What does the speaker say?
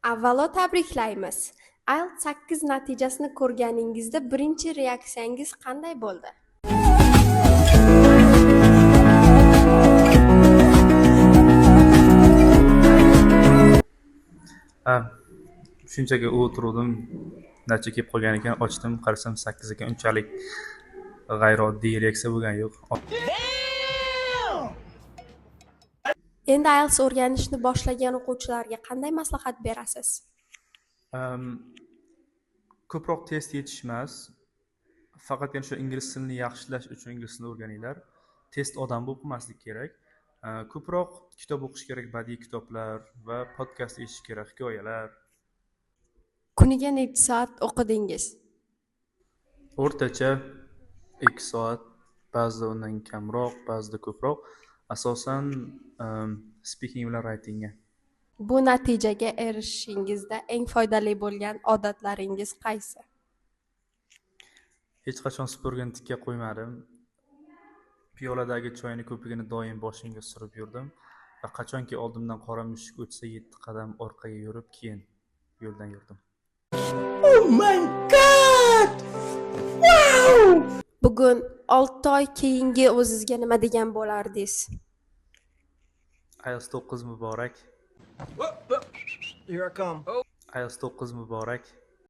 Avvalo tabriklaymiz. IELTS 8 natijasini ko'rganingizda birinchi reaksiyangiz qanday bo'ldi? Shunchaki o'tirdim, natija kelib qolgan ekan, ochdim, qarasam 8 ekan. Unchalik g'ayrioddiy reaksiya bo'lgani yo'q. Endi IELTS o'rganishni boshlagan o'quvchilarga qanday maslahat berasiz? Ko'proq test yetishmas. Faqatgina shu ingliz tilini yaxshilash uchun ingliz tilini o'rganinglar. Test odam bo'lib o'qimaslik kerak. Ko'proq kitob o'qish kerak, badiiy kitoblar va podkast eshitish kerak, hikoyalar. Kuniga necha soat o'qidingiz? O'rtacha 2 soat, ba'zida undan kamroq, ba'zida ko'proq. Asosan speaking bilan writingga. Bu natijaga erishishingizda eng foydali bo'lgan odatlaringiz qaysi? Hech qachon supurgini tikka qo'ymadim. Piyoladagi choyni ko'pigini doim boshimga surib yurdim va qachonki oldimdan qora mushuk o'tsa 7 qadam orqaga yurib, keyin yo'ldan yurdim. Oh my god! Wow! Bugun 6 oy keyingi o'zizga nima degan bo'lardingiz? IELTS 9 muborak. Here I come. IELTS 9 muborak.